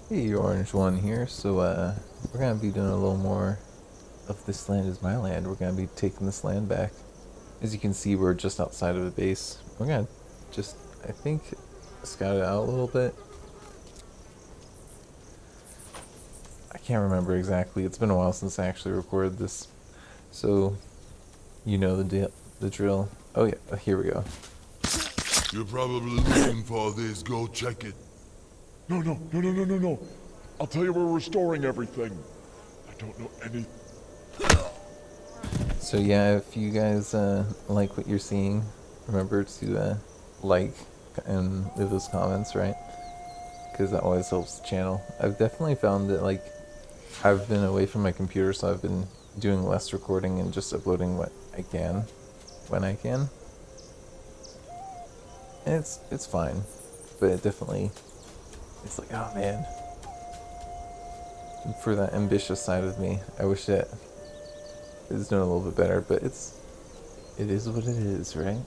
Hey, Orange One here. So, we're gonna be doing a little more of This Land Is My Land. We're gonna be taking this land back. As you can see, we're just outside of the base. We're gonna just, I think, scout it out a little bit. I can't remember exactly. It's been a while since I actually recorded this. So, you know the drill. Oh yeah, here we go. You're probably looking for this. Go check it. No. I'll tell you where we're storing everything. I don't know any. So yeah, if you guys like what you're seeing, remember to like and leave those comments, right? Because that always helps the channel. I've definitely found that like I've been away from my computer, so I've been doing less recording and just uploading what I can when I can. And it's fine, but it definitely it's like, oh man. For that ambitious side of me, I wish that it was doing a little bit better, but it is what it is, right?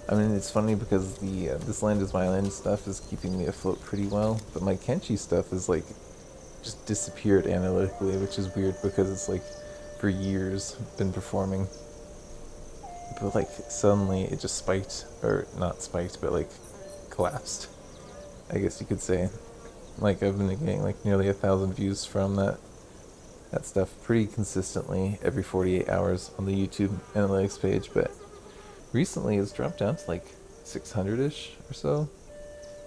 I mean, it's funny because the This Land Is My Land stuff is keeping me afloat pretty well, but my Kenshi stuff is like just disappeared analytically, which is weird because it's like for years been performing, but like suddenly it just spiked, or not spiked, but like collapsed, I guess you could say. Like I've been getting like nearly 1,000 views from that stuff pretty consistently every 48 hours on the YouTube analytics page, but recently it's dropped down to like 600-ish or so,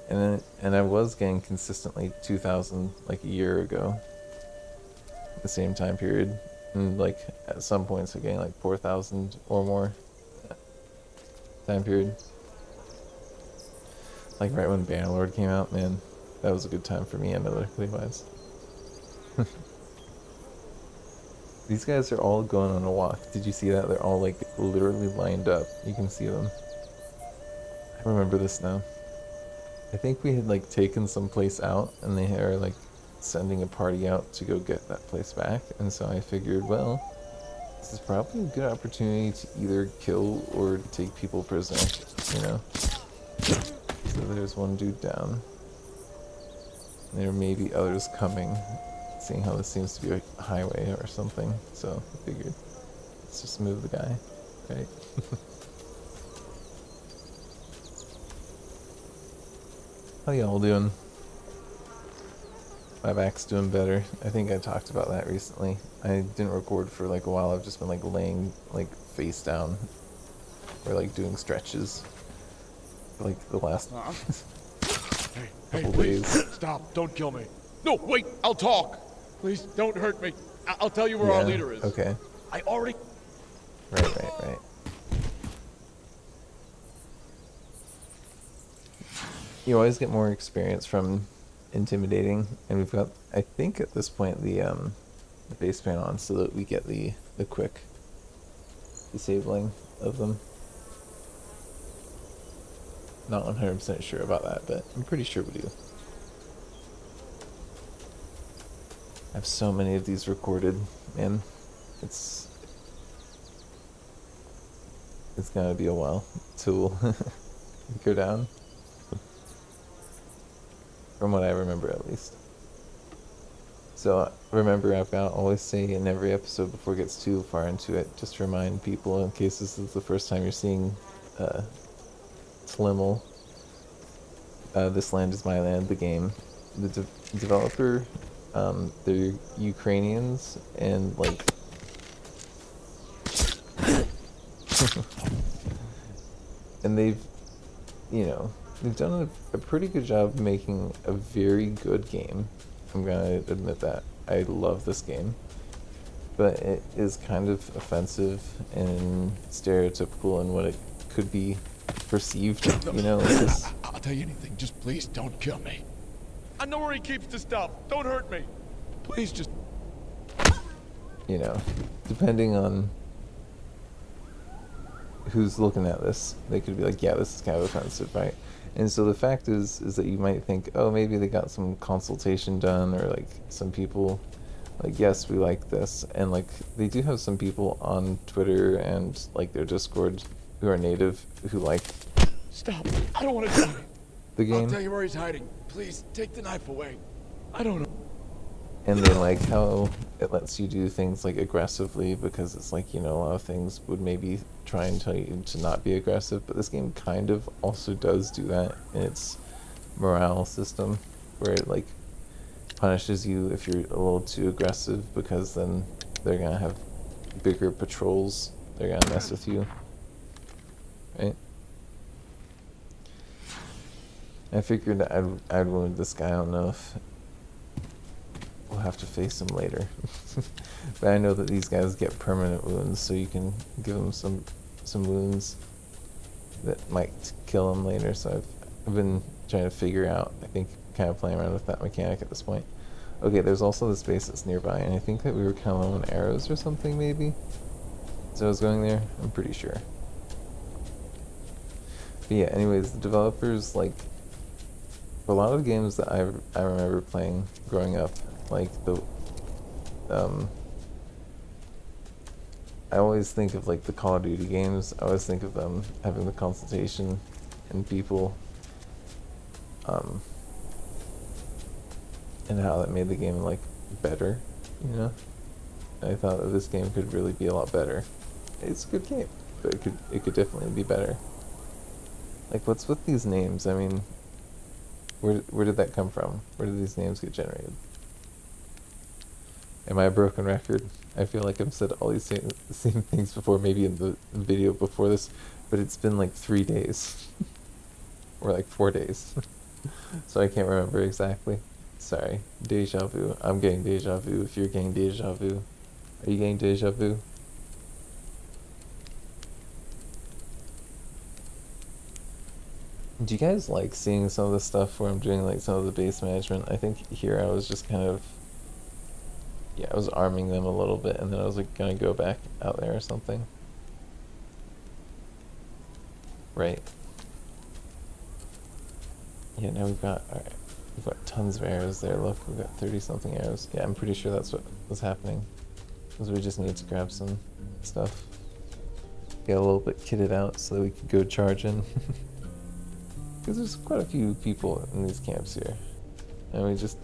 and I was getting consistently 2,000 like a year ago, the same time period, and like at some points I'm getting like 4,000 or more time period. Like right when Bannerlord came out, man, that was a good time for me analytically wise. These guys are all going on a walk. Did you see that? They're all like literally lined up. You can see them. I remember this now. I think we had like taken some place out and they are like sending a party out to go get that place back. And so I figured, well, this is probably a good opportunity to either kill or take people prisoner, you know? So there's one dude down. There may be others coming, seeing how this seems to be a highway or something, so I figured, let's just move the guy, right? How y'all doing? My back's doing better. I think I talked about that recently. I didn't record for like a while. I've just been like laying like face down or like doing stretches for like the last Hey, couple please, days. stop. Don't kill me. No, wait, I'll talk. Please, don't hurt me. I'll tell you where our leader is. Okay. I already... Right. You always get more experience from intimidating, and we've got, I think at this point, the base pan on so that we get the quick disabling of them. Not 100% sure about that, but I'm pretty sure we do. I have so many of these recorded, and it's gonna be a while till go down. From what I remember, at least. So remember, I've got to always say in every episode before it gets too far into it, just to remind people, in case this is the first time you're seeing Slimmel, This Land Is My Land, the game. The developer, they're Ukrainians, and like and they've done a pretty good job making a very good game. I'm gonna admit that. I love this game, but it is kind of offensive and stereotypical in what it could be perceived, you know, like this. I'll tell you anything. Just please don't kill me. I know where he keeps the stuff. Don't hurt me. Please just... You know, depending on who's looking at this, they could be like, yeah, this is kind of offensive, right? And so the fact is that you might think, oh, maybe they got some consultation done, or like some people like, yes, we like this, and like they do have some people on Twitter and like their Discord who are native who like... Stop. I don't want to die. the I'll game. tell you where he's hiding. Please, take the knife away. I don't know. And they like how it lets you do things like aggressively, because it's like, you know, a lot of things would maybe try and tell you to not be aggressive, but this game kind of also does do that in its morale system, where it like punishes you if you're a little too aggressive, because then they're gonna have bigger patrols, they're gonna mess with you, right? I figured I'd wound this guy. I don't know if we'll have to face him later. But I know that these guys get permanent wounds, so you can give them some wounds that might kill them later. So I've been trying to figure out, I think, kind of playing around with that mechanic at this point. Okay, there's also this base that's nearby, and I think that we were kind of low on arrows or something, maybe? So I was going there? I'm pretty sure. But yeah, anyways, the developers, like, for a lot of games that I remember playing growing up, like I always think of like the Call of Duty games. I always think of them having the consultation and people, and how that made the game like better, you know. And I thought that this game could really be a lot better. It's a good game, but it could definitely be better. Like, what's with these names? I mean, where did that come from? Where did these names get generated? Am I a broken record? I feel like I've said all these same things before, maybe in the video before this, but it's been like 3 days. Or like 4 days. So I can't remember exactly. Sorry. Deja vu. I'm getting deja vu. If you're getting deja vu. Are you getting deja vu? Do you guys like seeing some of the stuff where I'm doing like some of the base management? I think here I was just kind of, yeah, I was arming them a little bit, and then I was like gonna go back out there or something. Right. Yeah, now we've got tons of arrows there. Look, we've got 30 something arrows. Yeah, I'm pretty sure that's what was happening. Because we just need to grab some stuff. Get a little bit kitted out so that we could go charge in. Because there's quite a few people in these camps here. And we just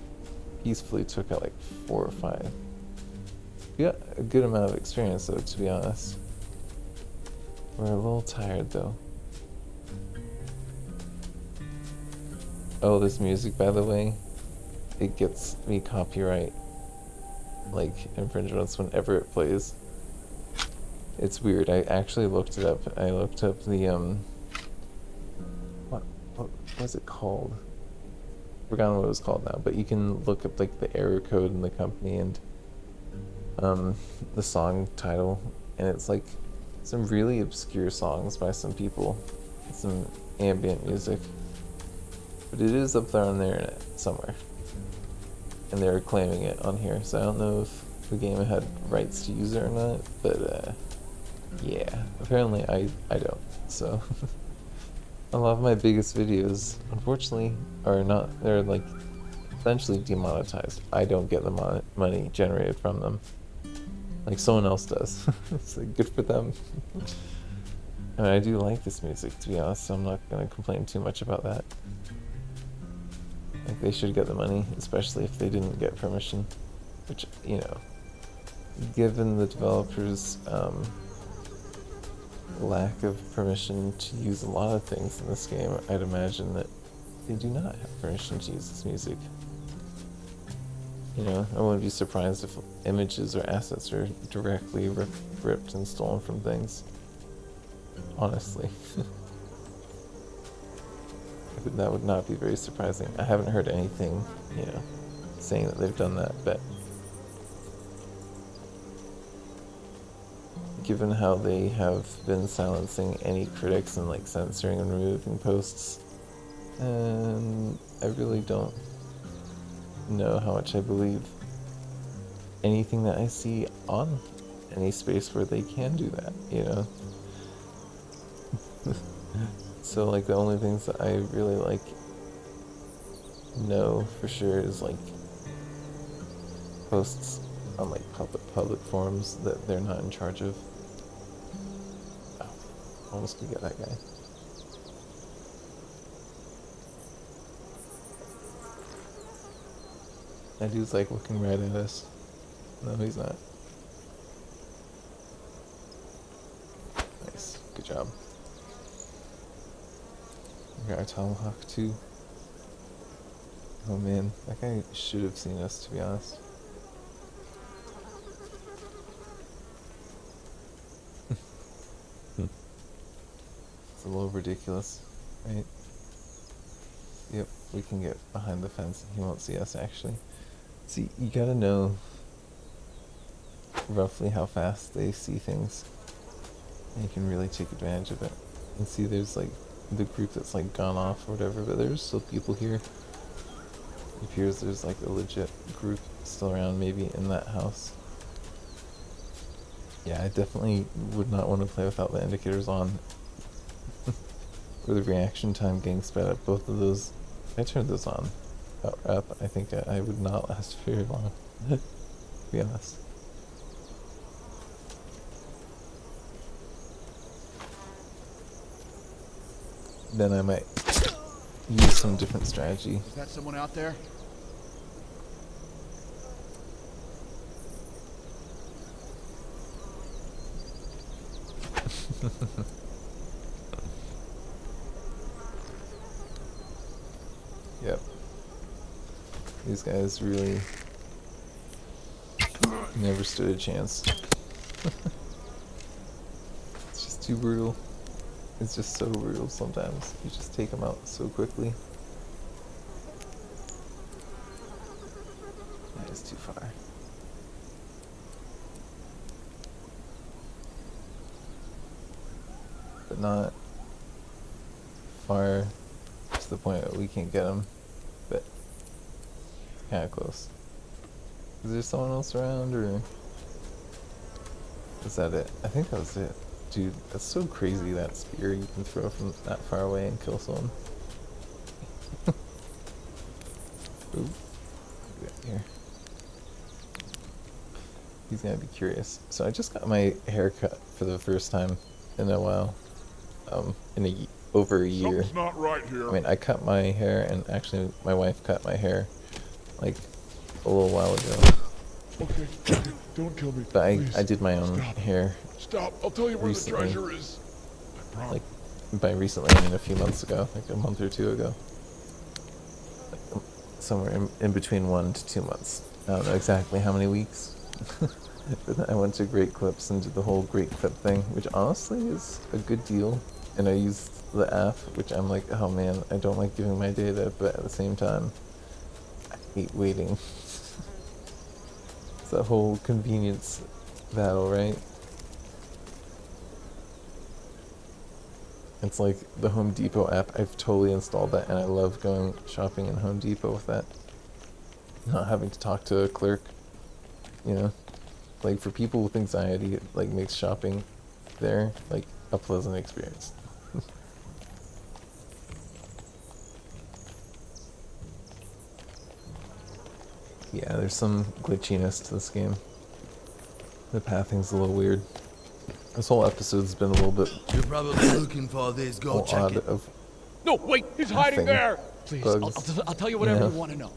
peacefully took out like 4 or 5. We got a good amount of experience though, to be honest. We're a little tired though. Oh, this music, by the way, it gets me copyright like infringements whenever it plays. It's weird. I actually looked it up. I looked up the what was it called? Forgotten what it was called now, but you can look up like the error code in the company and the song title, and it's like some really obscure songs by some people, some ambient music, but it is up there on the internet somewhere, and they're claiming it on here, so I don't know if the game had rights to use it or not, but yeah, apparently I don't, so a lot of my biggest videos, unfortunately, are not, they're like essentially demonetized. I don't get the money generated from them. Like someone else does. It's like good for them. I mean, I do like this music, to be honest, so I'm not gonna complain too much about that. Like, they should get the money, especially if they didn't get permission. Which, you know, given the developers' lack of permission to use a lot of things in this game, I'd imagine that they do not have permission to use this music. You know, I wouldn't be surprised if images or assets are directly ripped and stolen from things. Honestly. That would not be very surprising. I haven't heard anything, you know, saying that they've done that, but given how they have been silencing any critics and like censoring and removing posts, and I really don't know how much I believe anything that I see on any space where they can do that, you know. So like the only things that I really like know for sure is like posts on like public forums that they're not in charge of. Oh, almost could get that guy. That dude's like looking right at us. No, he's not. Nice. Good job. We got our tomahawk too. Oh man, that guy should have seen us, to be honest. It's a little ridiculous, right? Yep, we can get behind the fence and he won't see us actually. See, you gotta know roughly how fast they see things. And you can really take advantage of it. And see, there's like the group that's like gone off or whatever, but there's still people here. It appears there's like a legit group still around, maybe in that house. Yeah, I definitely would not want to play without the indicators on. Or the reaction time getting sped up. Both of those, if I turned those on, up, I think I would not last very long. To be honest. Then I might use some different strategy. Is that someone out there? Yep. These guys really never stood a chance. It's just too brutal. It's just so brutal sometimes. You just take them out so quickly. That is too far. But not far to the point that we can't get them. But it's kind of close. Is there someone else around, or is that it? I think that was it. Dude, that's so crazy, that spear you can throw from that far away and kill someone. Ooh. Here. He's gonna be curious. So I just got my hair cut for the first time in a while. In over a year. Something's not right here. I mean, I cut my hair, and actually my wife cut my hair like a little while ago. Okay, don't kill me. But Please. I did my own Stop. hair. Stop. I'll tell you where recently. the treasure is. I promise. Like, by recently, I mean a few months ago, like a month or two ago. Like, somewhere in between 1 to 2 months. I don't know exactly how many weeks. But then I went to Great Clips and did the whole Great Clip thing, which honestly is a good deal. And I used the app, which I'm like, oh man, I don't like giving my data, but at the same time, I hate waiting. It's that whole convenience battle, right? It's like the Home Depot app. I've totally installed that, and I love going shopping in Home Depot with that. Not having to talk to a clerk, you know? Like, for people with anxiety, it like makes shopping there like a pleasant experience. Yeah, there's some glitchiness to this game. The pathing's a little weird. This whole episode's been a little bit You're probably looking for this. Go check odd it. of No, wait, he's hiding nothing. there. Please, Bugs. I'll tell you whatever Yeah. you want to know.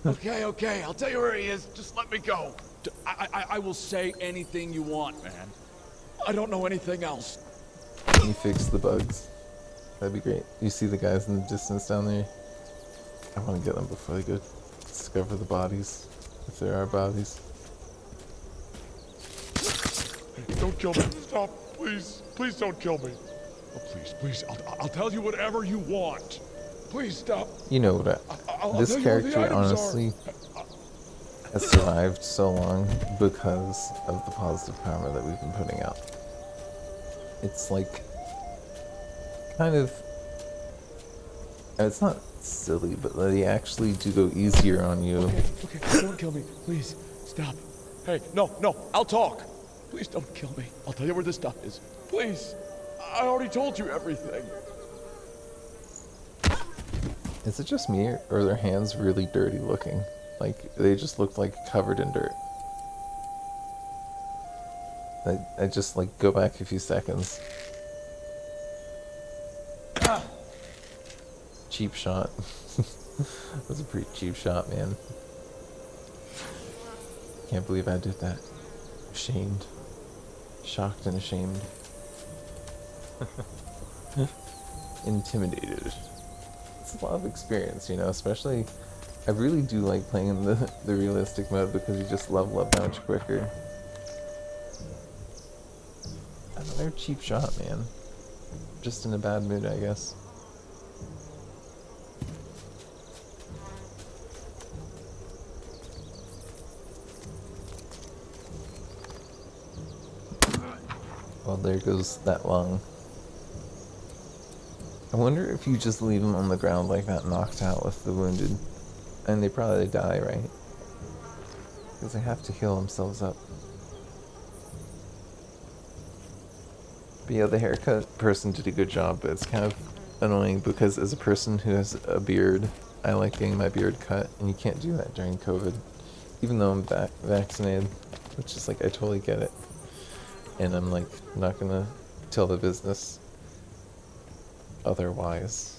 Okay, I'll tell you where he is. Just let me go. I will say anything you want, man. I don't know anything else. Can you fix the bugs? That'd be great. You see the guys in the distance down there? I want to get them before they go discover the bodies, if there are bodies. Hey, don't kill me. Stop, please. Please don't kill me. Oh, please. I'll tell you whatever you want. Please stop. You know what? I'll This tell you where the character items honestly has survived so long because of the positive karma that we've been putting out. It's like kind of, it's not silly, but they actually do go easier on you. Okay, don't kill me. Please, stop. Hey, no, I'll talk. Please don't kill me. I'll tell you where this stuff is. Please. I already told you everything. Is it just me, or are their hands really dirty looking? Like, they just look like covered in dirt. I just, like, go back a few seconds. Cheap shot. That was a pretty cheap shot, man. Can't believe I did that. Ashamed. Shocked and ashamed. Intimidated. It's a lot of experience, you know, especially I really do like playing in the realistic mode because you just level up much quicker. Another cheap shot, man. Just in a bad mood, I guess. Well, there goes that lung. I wonder if you just leave them on the ground like that, knocked out with the wounded. And they probably die, right? Because they have to heal themselves up. But yeah, the haircut person did a good job, but it's kind of annoying because as a person who has a beard, I like getting my beard cut, and you can't do that during COVID. Even though I'm vaccinated, which is like, I totally get it. And I'm like, not gonna tell the business otherwise.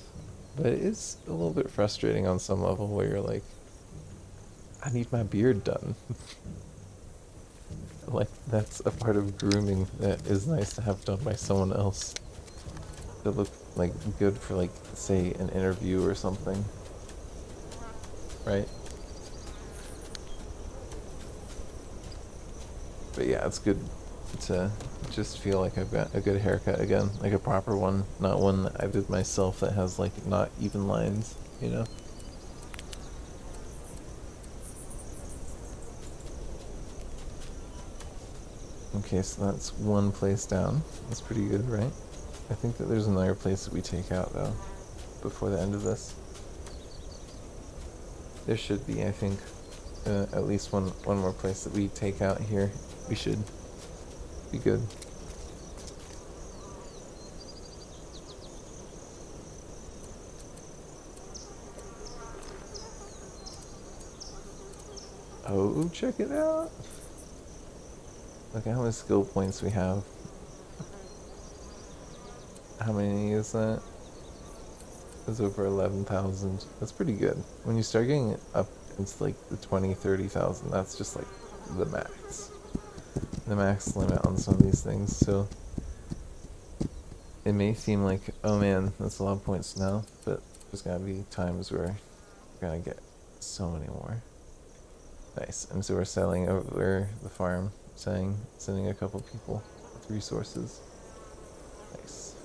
But it is a little bit frustrating on some level where you're like, I need my beard done. Like, that's a part of grooming that is nice to have done by someone else. To look like good for, like, say an interview or something. Right? But yeah, it's good to just feel like I've got a good haircut again, like a proper one, not one that I did myself that has like not even lines, you know? Okay, so that's one place down. That's pretty good, right? I think that there's another place that we take out though, before the end of this. There should be, I think, at least one more place that we take out here. We should be good. Oh, check it out. Look at how many skill points we have. How many is that? It's over 11,000. That's pretty good. When you start getting up into like the 20, 30,000, that's just like the max. The max limit on some of these things, so it may seem like, oh man, that's a lot of points now, but there's gotta be times where we're gonna get so many more. Nice. And so we're selling over the farm, sending a couple people with resources. Nice.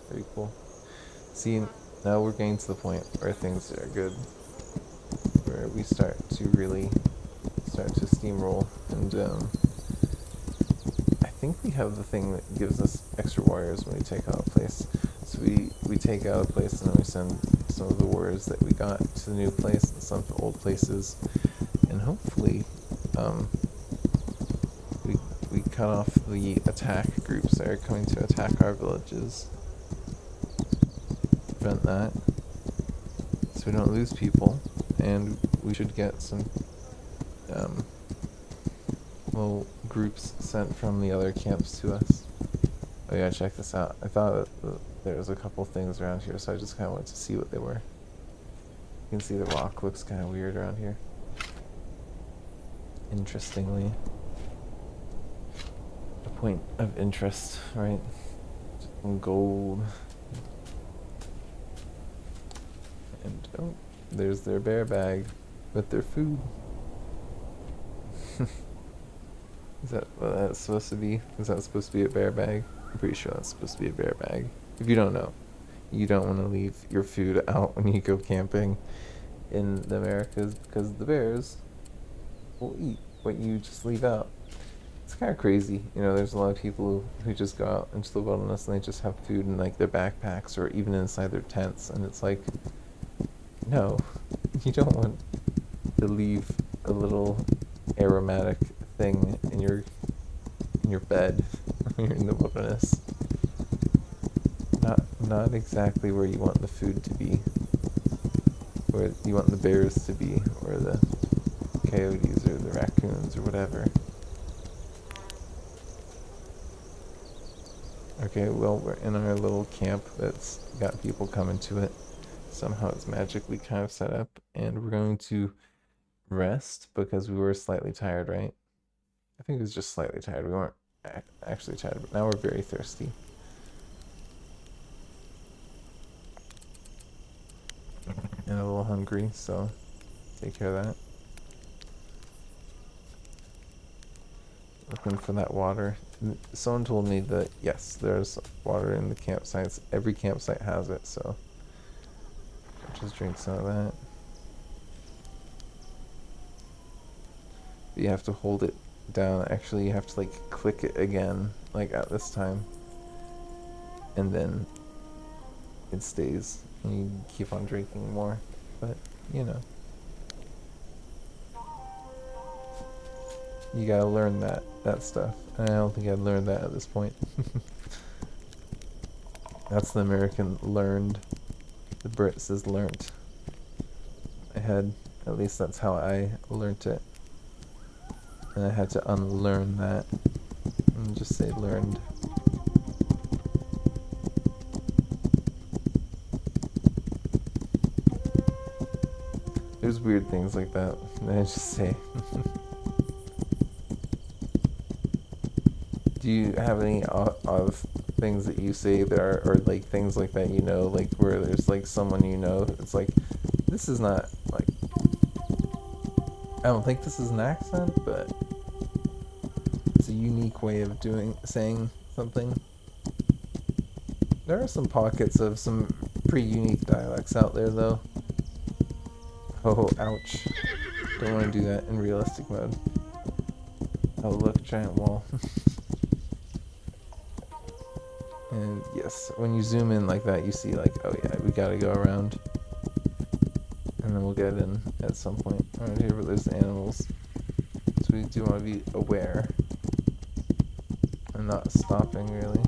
Very cool. See, now we're getting to the point where things are good, where we start to really start to steamroll, and I think we have the thing that gives us extra warriors when we take out a place. So we take out a place and then we send some of the warriors that we got to the new place and some to old places, and hopefully we cut off the attack groups that are coming to attack our villages. Prevent that so we don't lose people, and we should get some little groups sent from the other camps to us. Oh yeah, check this out. I thought that there was a couple things around here, so I just kind of wanted to see what they were. You can see the rock looks kind of weird around here. Interestingly. A point of interest, right? Gold. And oh, there's their bear bag with their food. Is that what that's supposed to be? Is that supposed to be a bear bag? I'm pretty sure that's supposed to be a bear bag. If you don't know, you don't want to leave your food out when you go camping in the Americas because the bears will eat what you just leave out. It's kind of crazy. You know, there's a lot of people who just go out into the wilderness and they just have food in like their backpacks or even inside their tents, and it's like, no, you don't want to leave a little aromatic thing in your bed when you're in the wilderness. Not exactly where you want the food to be, where you want the bears to be, or the coyotes or the raccoons or whatever. Okay, well, we're in our little camp that's got people coming to it. Somehow it's magically kind of set up, and we're going to rest because we were slightly tired, right? think it was just slightly tired. We weren't actually tired, but now we're very thirsty. And a little hungry, so take care of that. Looking for that water. Someone told me that, yes, there's water in the campsites. Every campsite has it, so I'll just drink some of that. But you have to hold it down. Actually, you have to, like, click it again, like, at this time. And then it stays. And you keep on drinking more. But, you know. You gotta learn that stuff. And I don't think I'd learned that at this point. That's the American learned. The Brit says learnt. I had, at least that's how I learnt it. And I had to unlearn that and just say learned. There's weird things like that. And I just say. Do you have any odd things that you say that are, or like things like that, you know, like where there's like someone you know, it's like, this is not like, I don't think this is an accent, but it's a unique way of saying something. There are some pockets of some pretty unique dialects out there though. Oh, ouch. Don't want to do that in realistic mode. Oh look, giant wall. And yes, when you zoom in like that, you see like, oh yeah, we gotta go around. And then we'll get in at some point around here, but there's animals. So we do want to be aware. And not stopping, really.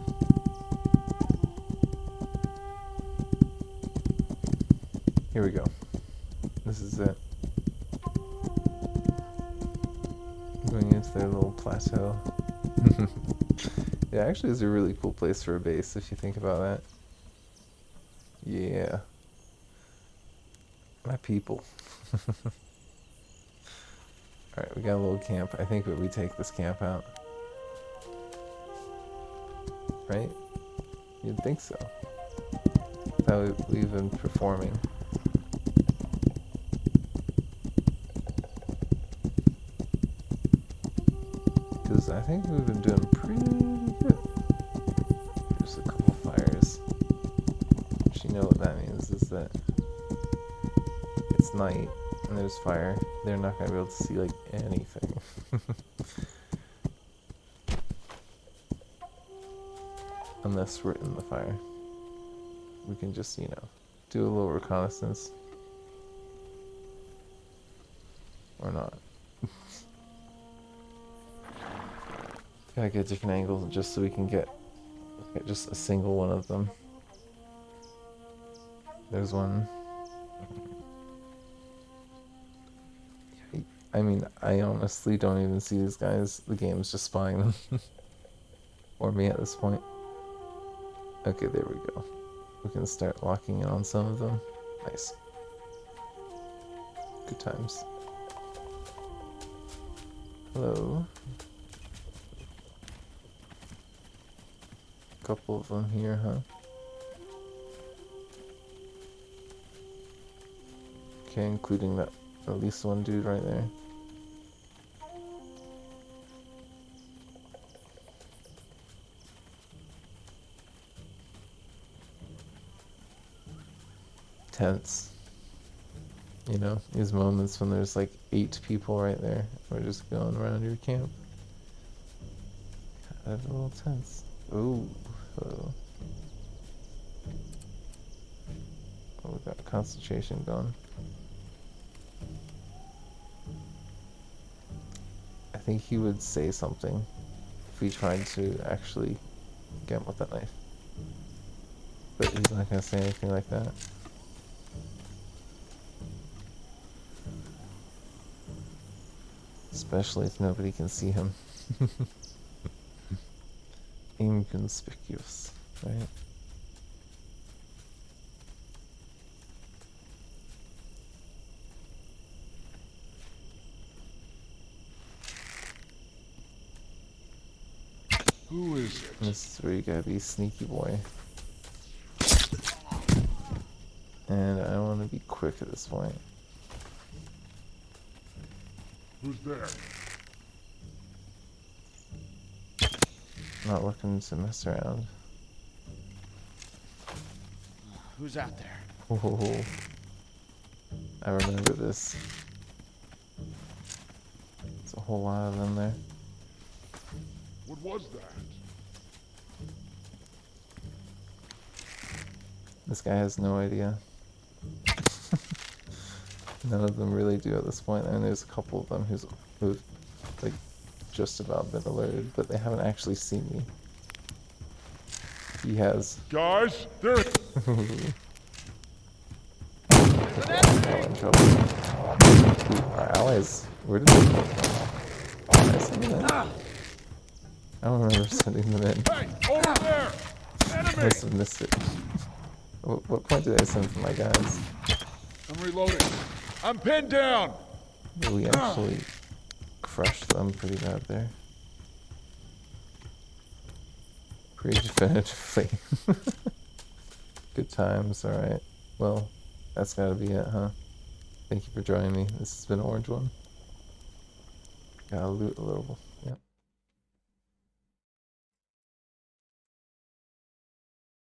Here we go. This is it. Going into their little plateau. Yeah, actually it's a really cool place for a base if you think about that. Yeah. My people. Alright, we got a little camp. I think that we take this camp out. Right? You'd think so. That's how we've been performing. Because I think we've been doing pretty good. There's a couple fires. Which you know what that means is that it's night and there's fire. They're not going to be able to see like anything. Unless we're in the fire. We can just, you know, do a little reconnaissance. Or not. Gotta get a different angle just so we can get just a single one of them. There's one. I mean, I honestly don't even see these guys. The game's just spying them. Or me at this point. Okay, there we go. We can start locking in on some of them. Nice. Good times. Hello. Couple of them here, huh? Okay, including that at least one dude right there. Tense. You know, these moments when there's like 8 people right there. We're just going around your camp. Kind of a little tense. Ooh. Hello. Oh, we got concentration going. I think he would say something if we tried to actually get him with that knife. But he's not gonna say anything like that. Especially if nobody can see him. Inconspicuous, right? Who is it? This is where you gotta be sneaky boy. And I want to be quick at this point. Who's there? Not looking to mess around. Who's out there? Oh, I remember this. There's a whole lot of them there. What was that? This guy has no idea. None of them really do at this point. I mean, there's a couple of them who've like just about been alerted, but they haven't actually seen me. He has. Guys, there. All in trouble. Ooh, our allies. Where did they come from? Did I send them in? I don't remember sending them in. Hey, over there! I Enemy! must have missed it. What point did I send for my guys? I'm reloading. I'm pinned down. We actually crushed them pretty bad there. Pretty definitively. Good times, alright. Well, that's gotta be it, huh? Thank you for joining me. This has been Orange One. Gotta loot a little